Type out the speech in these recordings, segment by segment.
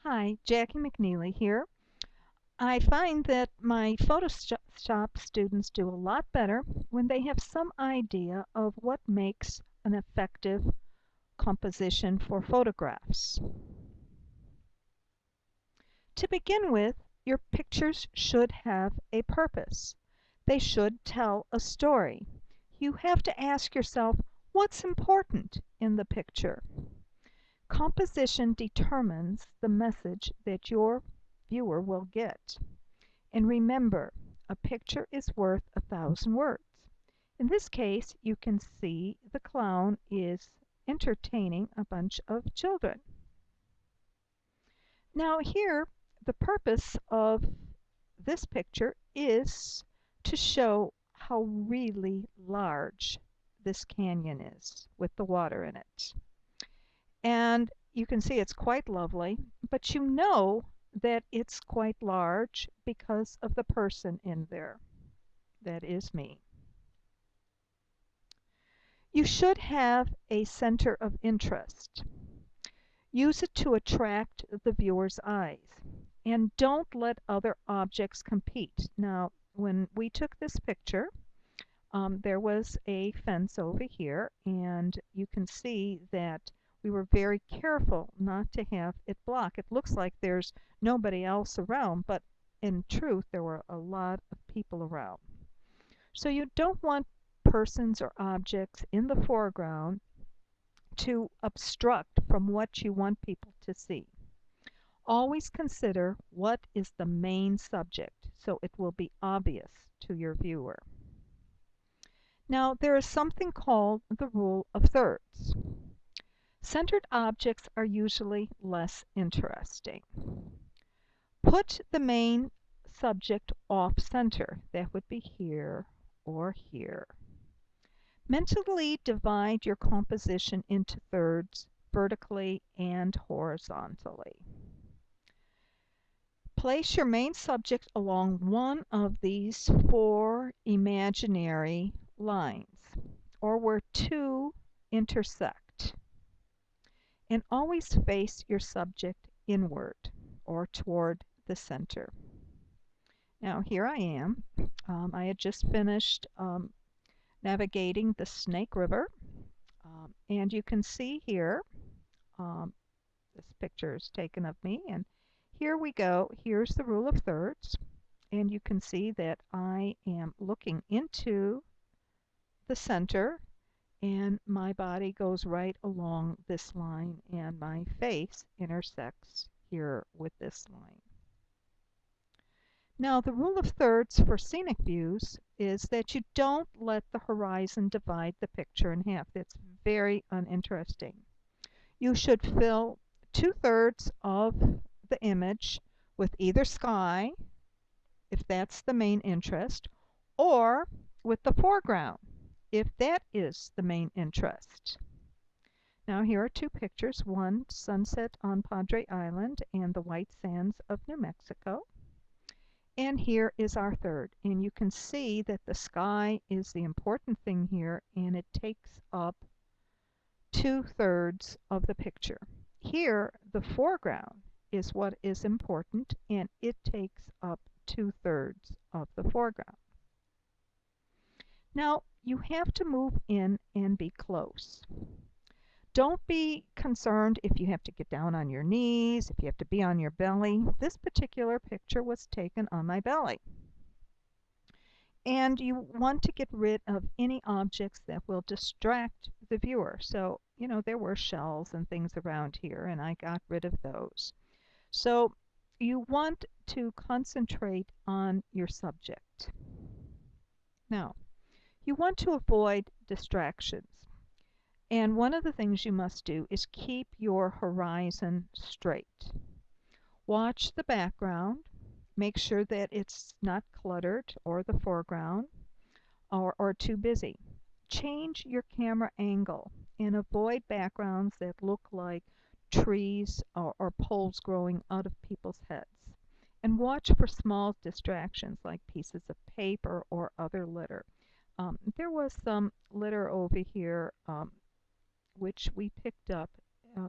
Hi, Jackie McNeely here. I find that my Photoshop students do a lot better when they have some idea of what makes an effective composition for photographs. To begin with, your pictures should have a purpose. They should tell a story. You have to ask yourself, what's important in the picture? Composition determines the message that your viewer will get. And remember, a picture is worth 1,000 words. In this case, you can see the clown is entertaining a bunch of children. Now here, the purpose of this picture is to show how really large this canyon is with the water in it. And you can see it's quite lovely, but you know that it's quite large because of the person in there. That is me. You should have a center of interest. Use it to attract the viewer's eyes. And don't let other objects compete. Now, when we took this picture, there was a fence over here, and you can see that we were very careful not to have it block. It looks like there's nobody else around, but in truth, there were a lot of people around. So you don't want persons or objects in the foreground to obstruct from what you want people to see. Always consider what is the main subject so it will be obvious to your viewer. Now, there is something called the rule of thirds. Centered objects are usually less interesting. Put the main subject off center. That would be here or here. Mentally divide your composition into thirds vertically and horizontally. Place your main subject along one of these four imaginary lines, or where two intersect. And always face your subject inward or toward the center. Now here I am. I had just finished navigating the Snake River. And you can see here, this picture is taken of me, and here we go. Here's the rule of thirds, and you can see that I am looking into the center, and my body goes right along this line, and my face intersects here with this line. Now, the rule of thirds for scenic views is that you don't let the horizon divide the picture in half. That's very uninteresting. You should fill 2/3 of the image with either sky, if that's the main interest, or with the foreground, if that is the main interest. Now here are two pictures, one sunset on Padre Island and the white sands of New Mexico. And here is our third. And you can see that the sky is the important thing here, and it takes up 2/3 of the picture. Here, the foreground is what is important, and it takes up 2/3 of the foreground. Now, you have to move in and be close. Don't be concerned if you have to get down on your knees, if you have to be on your belly. This particular picture was taken on my belly. And you want to get rid of any objects that will distract the viewer. So, you know, there were shells and things around here, and I got rid of those. So you want to concentrate on your subject. Now, you want to avoid distractions. And one of the things you must do is keep your horizon straight. Watch the background. Make sure that it's not cluttered or the foreground or too busy. Change your camera angle and avoid backgrounds that look like trees or poles growing out of people's heads. And watch for small distractions like pieces of paper or other litter. There was some litter over here which we picked up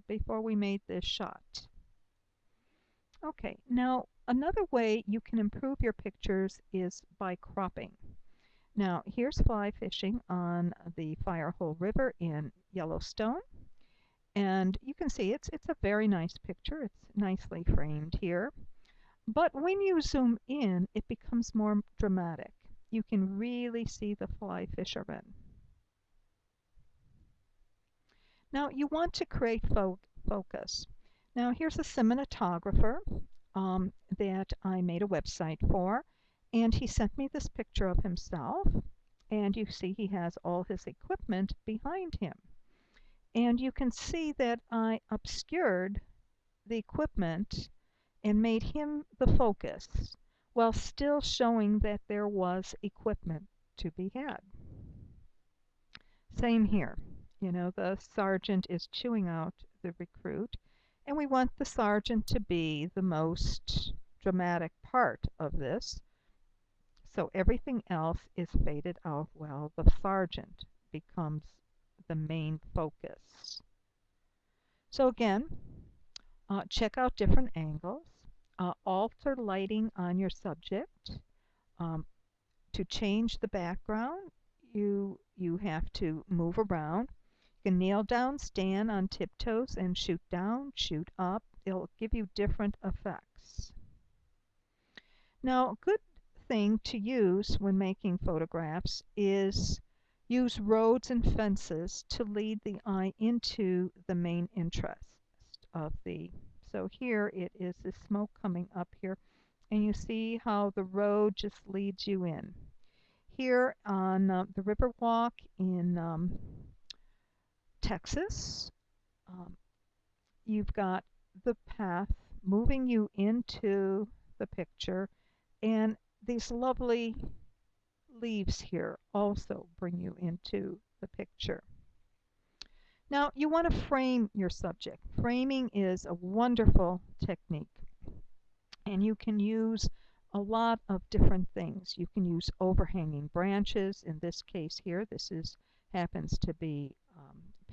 before we made this shot. Okay, now another way you can improve your pictures is by cropping. Now here's fly fishing on the Firehole River in Yellowstone. And you can see it's a very nice picture. It's nicely framed here. But when you zoom in, it becomes more dramatic. You can really see the fly fisherman. Now you want to create focus. Now here's a cinematographer that I made a website for, and he sent me this picture of himself, and you see he has all his equipment behind him. And you can see that I obscured the equipment and made him the focus while still showing that there was equipment to be had. Same here. You know, the sergeant is chewing out the recruit, and we want the sergeant to be the most dramatic part of this. So everything else is faded out while the sergeant becomes the main focus. So again, check out different angles. Alter lighting on your subject. Um, to change the background, you have to move around. You can kneel down, stand on tiptoes, and shoot down, shoot up. It'll give you different effects. Now, a good thing to use when making photographs is use roads and fences to lead the eye into the main interest of the. So here it is the smoke coming up here, and you see how the road just leads you in. Here on the Riverwalk in Texas, you've got the path moving you into the picture, and these lovely leaves here also bring you into the picture. Now you want to frame your subject. Framing is a wonderful technique, and you can use a lot of different things. You can use overhanging branches. In this case here, this happens to be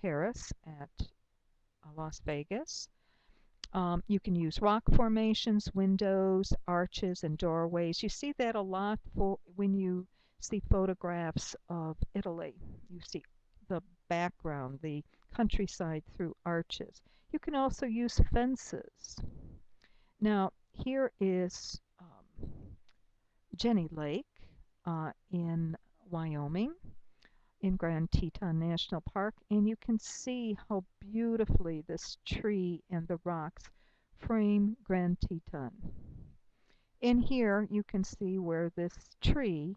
Paris at Las Vegas. You can use rock formations, windows, arches, and doorways. You see that a lot when you see photographs of Italy. You see the background, the countryside through arches. You can also use fences. Now, here is Jenny Lake in Wyoming, in Grand Teton National Park, and you can see how beautifully this tree and the rocks frame Grand Teton. And here you can see where this tree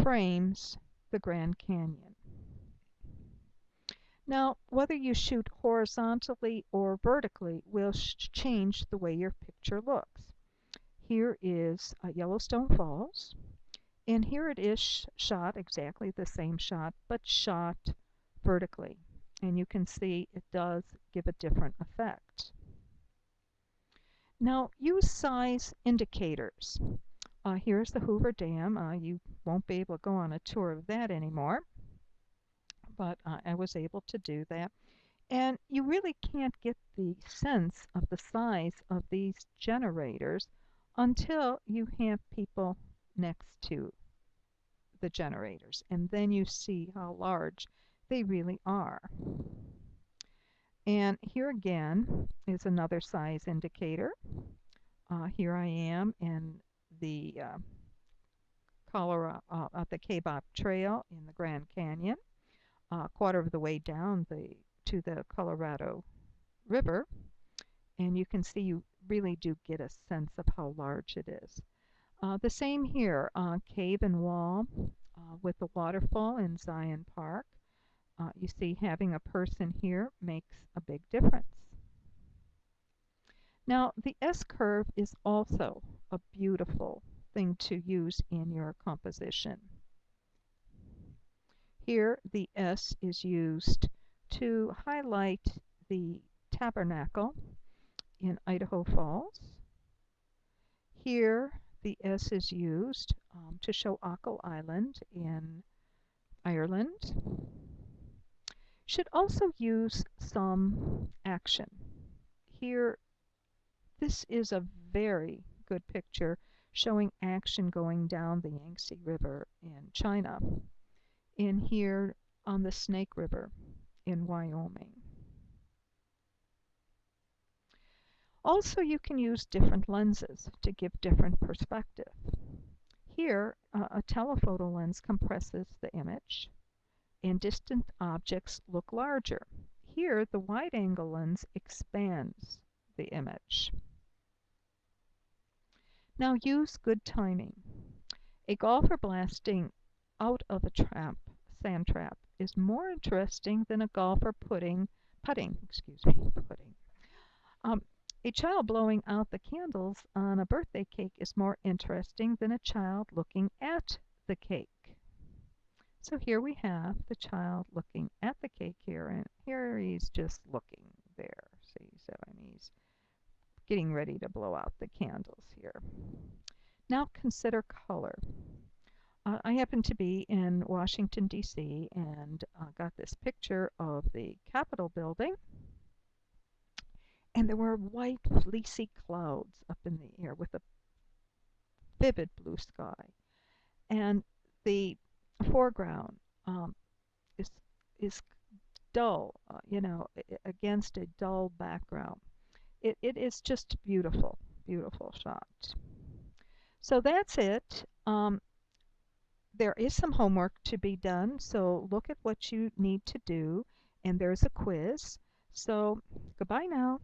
frames the Grand Canyon. Now, whether you shoot horizontally or vertically will change the way your picture looks. Here is Yellowstone Falls. And here it is shot exactly the same shot, but shot vertically. And you can see it does give a different effect. Now use size indicators. Here's the Hoover Dam. You won't be able to go on a tour of that anymore, but I was able to do that. And you really can't get the sense of the size of these generators until you have people next to the generators, and then you see how large they really are. And here again is another size indicator. Here I am in the Colorado, at the Kaybob Trail in the Grand Canyon, a quarter of the way down to the Colorado River, and you can see you really do get a sense of how large it is. The same here, cave and wall with the waterfall in Zion Park. You see having a person here makes a big difference. Now the S-curve is also a beautiful thing to use in your composition. Here the S is used to highlight the tabernacle in Idaho Falls. Here the S is used to show Achill Island in Ireland. Should also use some action. Here This is a very good picture showing action going down the Yangtze River in China, in here on the Snake River in Wyoming. Also, you can use different lenses to give different perspective. Here, a telephoto lens compresses the image, and distant objects look larger. Here, the wide-angle lens expands the image. Now use good timing. A golfer blasting out of a sand trap, is more interesting than a golfer putting. A child blowing out the candles on a birthday cake is more interesting than a child looking at the cake. So here we have the child looking at the cake here, and here he's just looking there. See, so he's getting ready to blow out the candles here. Now consider color. I happen to be in Washington, D.C., and got this picture of the Capitol building. And there were white, fleecy clouds up in the air with a vivid blue sky. And the foreground is dull, against a dull background. It is just beautiful, beautiful shot. So that's it. There is some homework to be done, so look at what you need to do, and there's a quiz. So goodbye now.